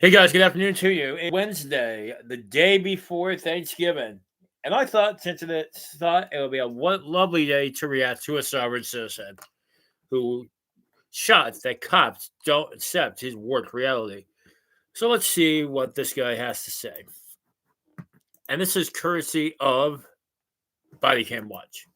Hey guys, good afternoon to you. It's Wednesday, the day before Thanksgiving, and I thought it would be a lovely day to react to a sovereign citizen who shots that cops don't accept his work reality. So let's see what this guy has to say. And this is courtesy of Body Cam Watch.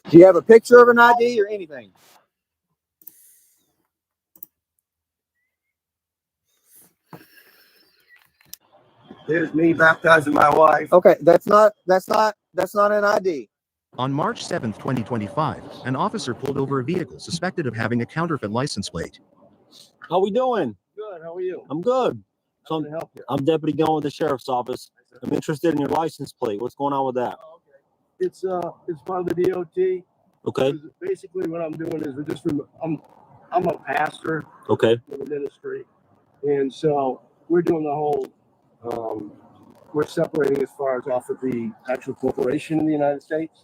Do you have a picture of an ID or anything? There's me baptizing my wife. Okay, that's not an ID. On March 7, 2025, an officer pulled over a vehicle suspected of having a counterfeit license plate. How we doing? Good. How are you? I'm good. How can I help you? I'm Deputy Gunn with the Sheriff's Office. I'm interested in your license plate. What's going on with that? Oh, okay. It's part of the DOT. Okay. Basically, what I'm doing is I'm a pastor. Okay. In the ministry, and so we're doing the whole. We're separating as far as off of the actual corporation in the United States,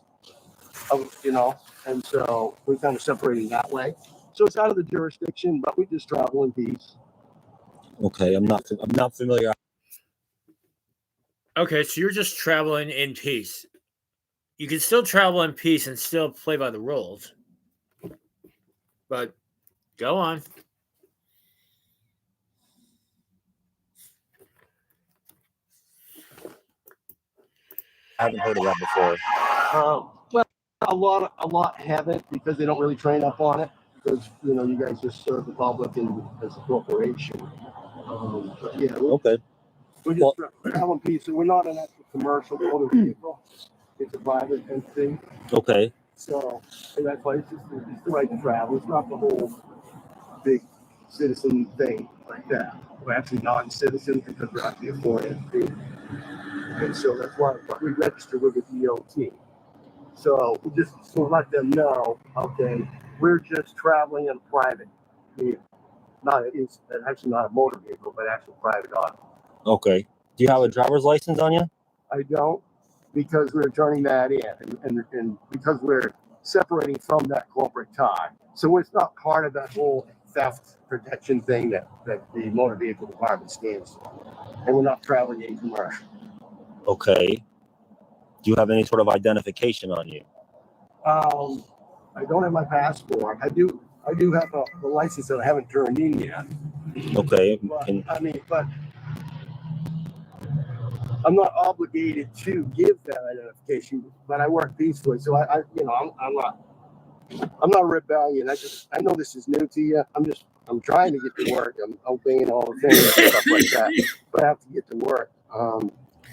and so we're kind of separating that way. So it's out of the jurisdiction, but we just travel in peace. Okay. I'm not familiar. Okay, so you're just traveling in peace. You can still travel in peace and still play by the rules. But go on. I haven't heard of that before. Well, a lot haven't because they don't really train up on it because you guys just serve the public and as a corporation. But yeah, Okay. we're just traveling piece. So we're not an actual commercial motor vehicle. It's a private entity. Okay. So that's why it's the right to travel. It's not the whole big citizen thing like that. We're actually non-citizens because we're actually a foreign entity. And so that's why we register with the DOT. So we just let them know, okay, we're just traveling in a private vehicle. It's actually not a motor vehicle, but actual private auto. Okay. Do you have a driver's license on you? I don't, because we're turning that in, and because we're separating from that corporate tie. So it's not part of that whole theft protection thing that the motor vehicle department stands for. And we're not traveling in commercial. Okay. Do you have any sort of identification on you? I don't have my passport. I do have a license that I haven't turned in yet. Okay. But I'm not obligated to give that identification. But I work peacefully, so I'm not rebellion. I know this is new to you. I'm trying to get to work. I'm obeying all the things and stuff like that. But I have to get to work.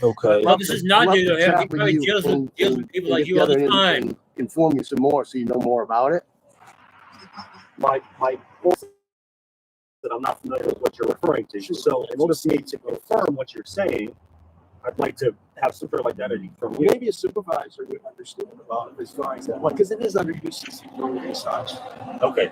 Okay. Well, this is not new to him. He probably deals with people like you all the time. And inform you some more so you know more about it. My that I'm not familiar with what you're referring to. So in order for me to confirm what you're saying, I'd like to have some sort of identity from you. Maybe a supervisor would understand about it as far as that. Because it is under UCC and such. Okay.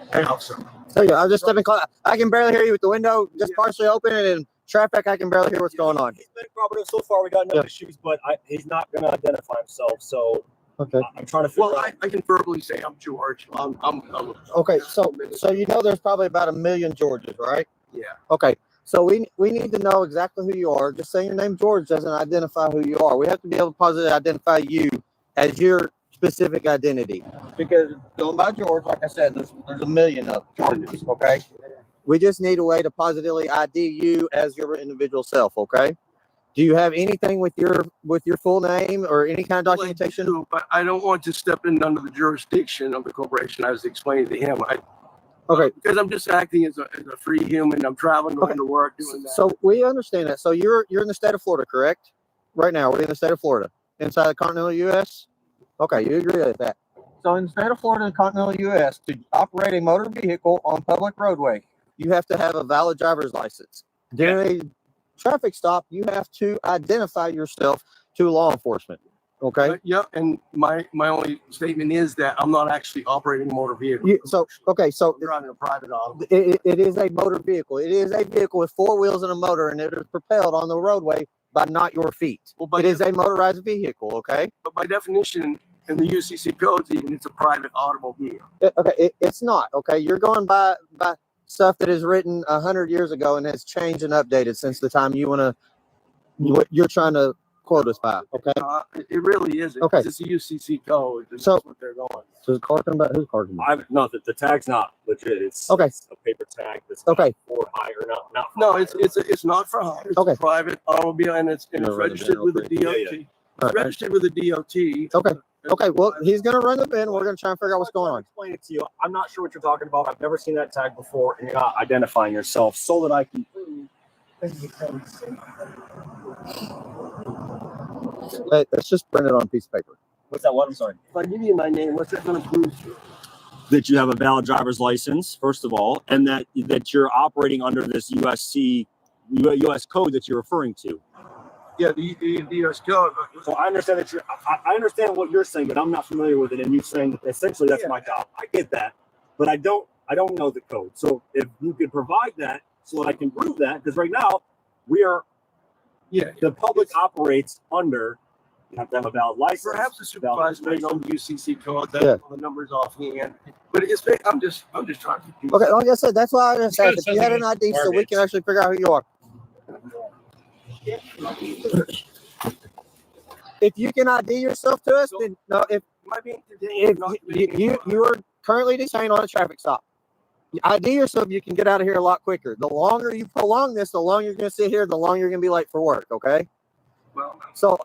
So yeah, I'm just stepping close. I can barely hear you with the window just partially open, and in traffic, I can barely hear what's going on. He's been cooperative so far. We got no issues, but he's not going to identify himself. So okay, I'm trying to figure out. I can verbally say I'm George. I'm okay. So there's probably about 1 million Georges, right? Yeah. Okay. So we need to know exactly who you are. Just saying your name George doesn't identify who you are. We have to be able to positively identify you as your specific identity. Because going by George, like I said, there's 1 million of Georges. Okay. We just need a way to positively ID you as your individual self. Okay. Do you have anything with your full name or any kind of documentation? I do, but I don't want to step in under the jurisdiction of the corporation. I was explaining to him. Okay. Because I'm just acting as a free human. I'm traveling, going to work, doing that. So we understand that. So you're in the state of Florida, correct? Right now, we're in the state of Florida, inside the continental U.S. Okay, you agree with that? So in the state of Florida and continental U.S., to operate a motor vehicle on public roadway, you have to have a valid driver's license. Generally, traffic stop, you have to identify yourself to law enforcement. Okay. Yep. And my only statement is that I'm not actually operating a motor vehicle. So I'm driving a private auto. it is a motor vehicle. It is a vehicle with 4 wheels and a motor, and it is propelled on the roadway by not your feet. Well, it is a motorized vehicle. Okay. But by definition, in the UCC codes, even it's a private automobile. It's not. Okay. You're going by stuff that is written 100 years ago and has changed and updated since the time you're trying to quote us by. Okay. It really isn't. Okay. It's a UCC code. That's So what they're going. So who's talking about? No, the tag's not legit. It's Okay. It's a paper tag that's Okay. for hire, not for No, hire. it's not for hire. It's Okay. a private automobile, and it's registered with the DOT. Yeah. It's registered with the DOT. Okay. Okay. Well, he's gonna run the bin. We're gonna try and figure out what's going on. Explain it to you. I'm not sure what you're talking about. I've never seen that tag before, and you're not identifying yourself so that I can prove. Hey, let's just print it on a piece of paper. What's that? What? I'm sorry. If I give you my name, what's that going to prove? That you have a valid driver's license, first of all, and that you're operating under this US code that you're referring to. Yeah, the US code. So I understand that I understand what you're saying, but I'm not familiar with it. And you're saying that essentially that's my job. I get that, but I don't know the code. So if you could provide that so that I can prove that, because right now the public operates under. You have to have a valid license. Perhaps the supervisor may know the UCC code. That's Yeah. the numbers offhand. But I'm just trying to. Okay. Like I said, that's why I just asked if you had an ID, so we can actually figure out who you are. If you can ID yourself to us, then no. If you are currently detained on a traffic stop, you ID yourself, you can get out of here a lot quicker. The longer you prolong this, the longer you're going to sit here, the longer you're going to be late for work. Okay. Well, So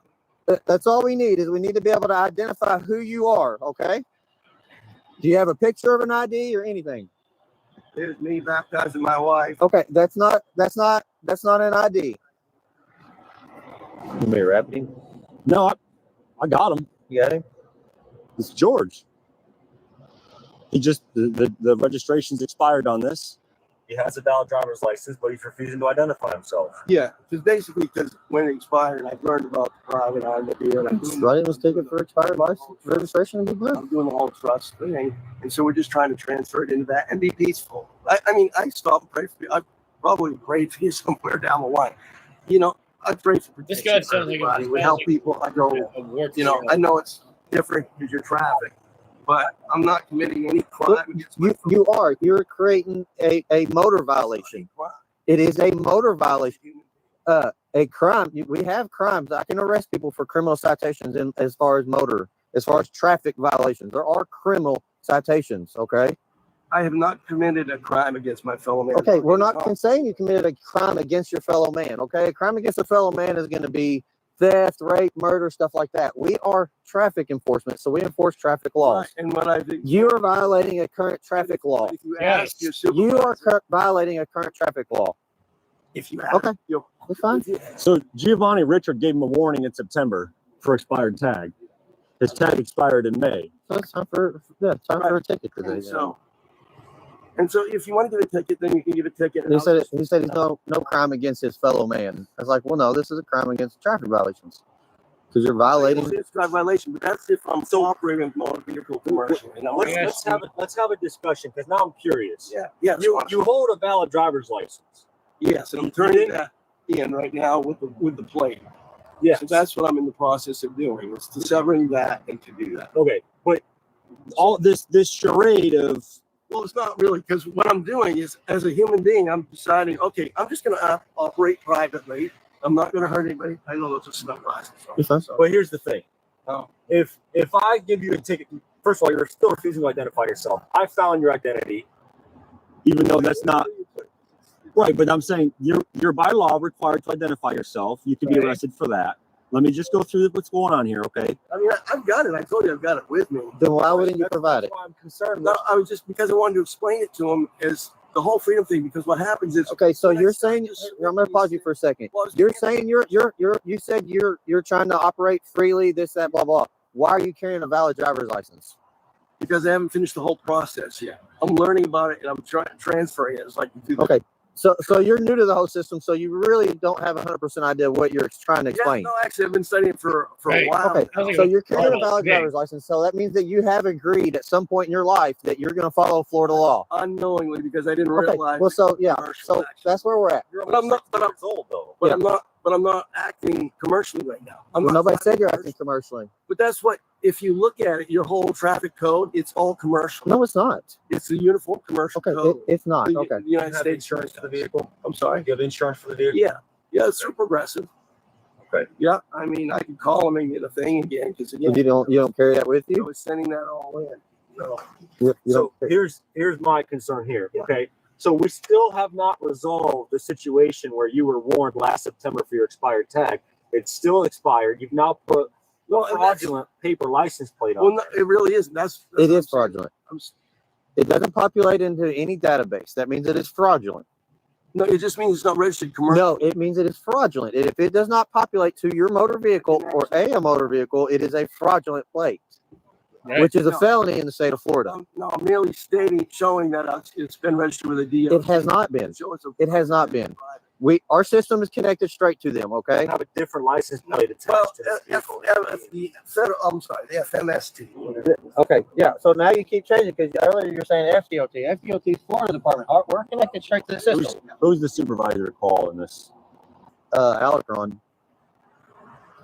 that's all we need is we need to be able to identify who you are. Okay. Do you have a picture of an ID or anything? there's me baptizing my wife. Okay, that's not an ID. You may rap him. No, I got him. You got him? It's George. He just the registration's expired on this. He has a valid driver's license, but he's refusing to identify himself. Yeah, because when it expired, I've learned about private automobile. Right, was taken for expired license registration and be blue. I'm doing the whole trust thing, and so we're just trying to transfer it into that and be peaceful. I mean, I stop and pray for you. I probably prayed for you somewhere down the line. You know, I pray for This protection guy for sounds like everybody. a We help people. I go, you know, I know it's different because you're traffic, but I'm not committing any crime against my You are. You're creating a motor violation. It is a motor violation. A crime. We have crimes. I can arrest people for criminal citations as far as traffic violations. There are criminal citations. Okay. I have not committed a crime against my fellow man. Okay. We're not saying you committed a crime against your fellow man. Okay. A crime against a fellow man is going to be theft, rape, murder, stuff like that. We are traffic enforcement, so we enforce traffic laws. And what I think You are violating a current traffic law. if you Yes. ask your You are supervisor, violating a current traffic law. if you ask Okay. your That's fine. So Giovanni Richard gave him a warning in September for expired tag. His tag expired in May. So it's time for a ticket today. And so if you want to give a ticket, then you can give a ticket. He said he's no crime against his fellow man. I was like, well, no, this is a crime against traffic violations because you're violating. It's not a violation, but that's if I'm operating a motor vehicle commercial. You know, Let's have a discussion because now I'm curious. yeah. You hold a valid driver's license. Yes, and I'm turning that in right now with the plate. Yes. So that's what I'm in the process of doing. Is to severing that and to do that. Okay, but all this charade of Well, it's not really, because what I'm doing is, as a human being, I'm deciding, okay, I'm just going to operate privately. I'm not going to hurt anybody. I know it's a snuff license. But here's the thing. Oh. If I give you a ticket, first of all, you're still refusing to identify yourself. I found your identity, even though that's not right. But I'm saying you're by law required to identify yourself. You can be arrested for that. Let me just go through what's going on here, okay? I mean, I've got it. I told you I've got it with me. Then why wouldn't you provide it? That's why I'm concerned. No, I was just because I wanted to explain it to him as the whole freedom thing. Because what happens is, Okay, so you're saying I'm going to pause you for a second. You're saying you said you're trying to operate freely, this, that, blah, blah. Why are you carrying a valid driver's license? because I haven't finished the whole process yet. I'm learning about it and I'm transferring it. It's like you do. Okay, So you're new to the whole system, so you really don't have 100% idea what you're trying to Yeah, explain. no, actually, I've been studying for Right. a while. Okay, I think so it's you're carrying a normal. valid Yeah. driver's license, so that means that you have agreed at some point in your life that you're going to follow Florida law. Unknowingly, because I didn't Okay, realize. well, so yeah, commercial so action. that's where we're at. You're But I'm not. But I'm, years old though. but Yeah. I'm not. But I'm not acting commercially right now. Well, not nobody said driving you're commercially. acting commercially. But that's what. If you look at it, your whole traffic code, it's all commercial. No, it's not. It's a uniform commercial Okay, code. it's not. The- Okay. The United States insurance for the vehicle. I'm sorry. You have insurance for the vehicle. Yeah. Yeah, it's super progressive. Okay. Yeah, I mean, I could call them and get a thing again because again, You don't carry that with I you? was sending that all in. So, You So don't- here's my concern here. Yeah. Okay. So we still have not resolved the situation where you were warned last September for your expired tag. It's still expired. You've now put no, a and that's- fraudulent paper license plate on. well, no, it really isn't. That's It what I'm is saying. fraudulent. I'm s- It doesn't populate into any database. That means it is fraudulent. No, it just means it's not registered commercial. No, it means it is fraudulent. And if it does not populate to your motor vehicle or a motor vehicle, it is a fraudulent plate, Right. which is a No. felony in the state of Florida. No, I'm merely stating, showing that it's been registered with a DO. It has not been. So it's a- It has not been. Our system is connected straight to them. Okay. You have a different license plate attached Well, to this vehicle. the federal, I'm sorry, the FMST. Okay. Yeah. So now you keep changing because earlier you're saying FDOT. FDOT is Florida Department. We're connected straight to the system. Who's the supervisor to call in this? Alecron.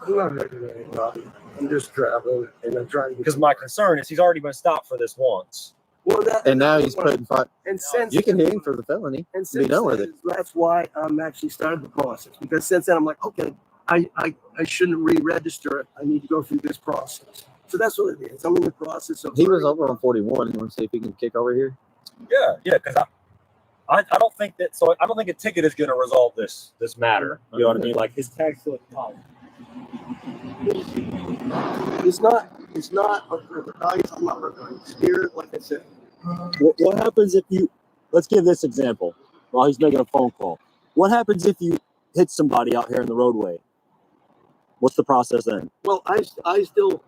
I'm not making any money. I'm just traveling and I'm trying to. Because my concern is he's already been stopped for this once. Well, that, And now he's put in front. and since You can hit him for the felony. and be since done with then, that's why I'm actually started the process, because since then I'm like, okay, I shouldn't re-register it. I need to go through this process. So that's what it is. I'm in the process of. He was over on 41. You want to see if he can kick over here? Yeah, because I don't think that. So I don't think a ticket is going to resolve this matter. You know what I mean? Like his tax still applies. It's not. I'm not going to steer it, like I said. What happens if you? Let's give this example. While he's making a phone call, what happens if you hit somebody out here in the roadway? What's the process then? Well, I still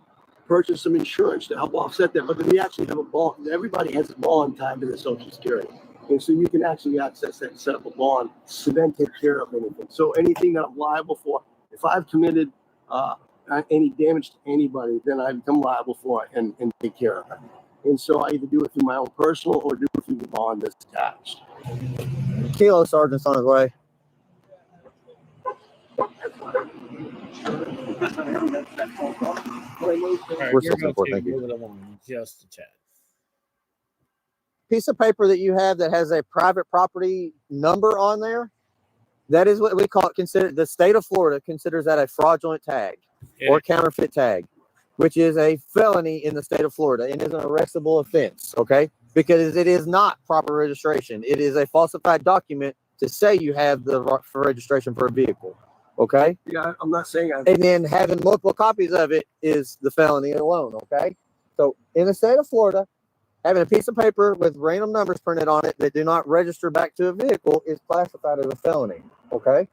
purchase some insurance to help offset that, but then we actually have a bond. Everybody has a bond tied to the Social Security. And so you can actually access that and set up a bond to then take care of anything. So anything that I'm liable for, if I've committed any damage to anybody, then I become liable for it and take care of it. And so I either do it through my own personal or do it through the bond that's attached. Kilo Sergeant's on his way. All right, We're you're still going to thank you. move it along just a tad. Piece of paper that you have that has a private property number on there, that is what we call it. The state of Florida considers that a fraudulent tag or counterfeit tag, which is a felony in the state of Florida and is an arrestable offense. Okay, because it is not proper registration. It is a falsified document to say you have for registration for a vehicle. Okay, Yeah, I'm not saying and then having multiple copies of it is the felony alone. Okay, so in the state of Florida, having a piece of paper with random numbers printed on it that do not register back to a vehicle is classified as a felony. Okay.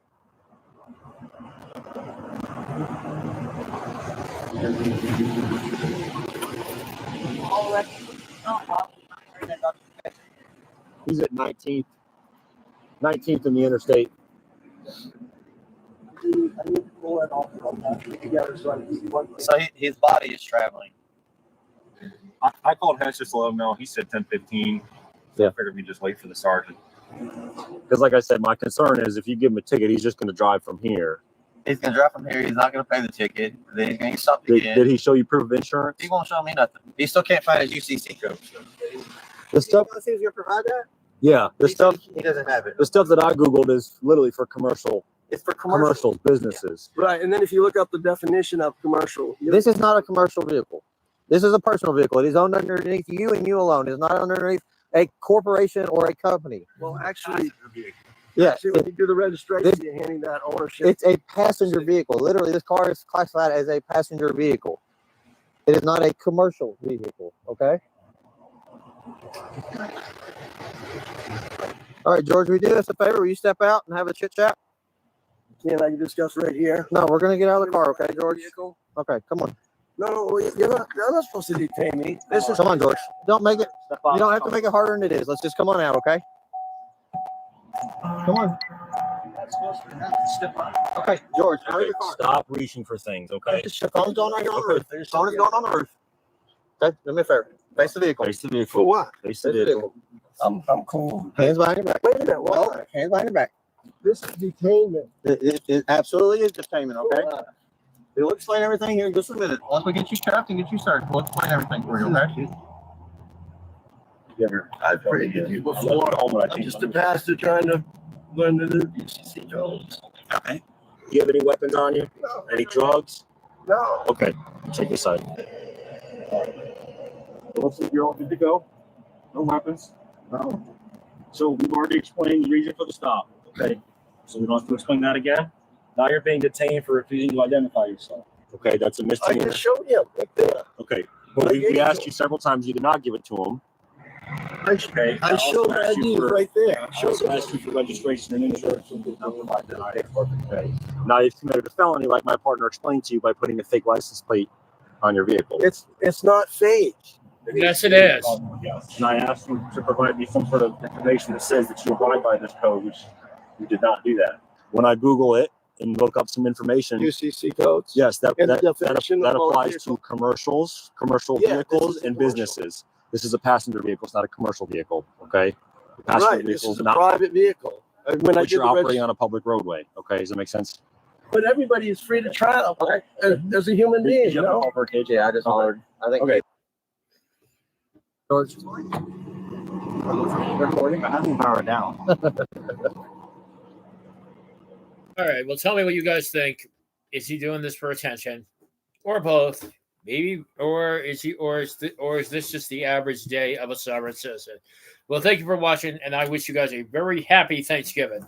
He's at 19th in the interstate. I need to pull it off together so I can see what. So his body is traveling. I called Hess just to let him know. He said 10:15. So Yeah. I figured we just wait for the sergeant. Because, like I said, my concern is if you give him a ticket, he's just going to drive from here. He's gonna drive from here. He's not gonna pay the ticket. Then he's gonna get stopped Did, again. did he show you proof of insurance? He won't show me nothing. He still can't find his UCC code. The stuff, He was gonna provide that. yeah, the stuff, He doesn't have it. the stuff that I googled is literally for commercial, It's for commercial. businesses. Right, and then if you look up the definition of commercial, This is not a commercial vehicle. This is a personal vehicle. It is owned underneath you and you alone. It's not underneath a corporation or a company. well, actually, Yeah, when you do the registration, you're handing that ownership. it's a passenger vehicle. Literally, this car is classified as a passenger vehicle. It is not a commercial vehicle. Okay. All right, George, will you do us a favor? Will you step out and have a chit chat? Can I discuss right here? No, we're gonna get out of the car, okay, George? Okay, come on. No, you're not supposed to detain me. This is Come on, George. Don't make it. Step You out. don't have to make it harder than it is. Let's just come on out, okay? Come on. Okay, George, out of Okay, your car. stop reaching for things, okay? Your phone's on right here on the Okay. roof. Your phone is going on the roof. Okay, do me a favor. Face the vehicle. Face the vehicle. For what? Face Face the the vehicle. vehicle. I'm cool. Hands behind your back. Wait a minute. Why? No, hands behind your back. This is detainment. It absolutely is detainment, okay? For what? We'll explain everything here in just a minute. Once we get you trapped and get you searched, we'll explain everything for you, okay? I've prayed with you before. I'm just a pastor trying to learn to live UCC codes. Okay. Do you have any weapons on you? No. Any drugs? No. Okay. Take this side. Looks like you're all good to go. No weapons. No. So we've already explained the reason for the stop. Okay. So we don't have to explain that again. Now you're being detained for refusing to identify yourself. Okay, that's a I misdemeanor. just showed you right there. Okay. But we asked you several times, you did not give it to him. Okay. I showed the ID right there. I also asked you for registration and insurance. And did not provide that. Okay. Now you've committed a felony, like my partner explained to you, by putting a fake license plate on your vehicle. It's not fake. Yes, it is. Yes. And I asked you to provide me some sort of information that says that you abide by this code, which you did not do that. When I Google it and look up some information, UCC codes. yes, that And the that definition of motor applies vehicle. to commercial Yeah, vehicles this is and commercial. businesses. This is a passenger vehicle. It's not a commercial vehicle. Okay. The passenger Right. This vehicle is a not private vehicle. And when I but did you're the operating on a public roadway. Okay, does that make sense? but everybody is free to travel as a human being, Did you have a know. bumper cage? Yeah, I just hollered. I think. Okay. George. Recording. I haven't powered down. All right. Well, tell me what you guys think. Is he doing this for attention, or both? Maybe, or is this just the average day of a sovereign citizen? Well, thank you for watching, and I wish you guys a very happy Thanksgiving.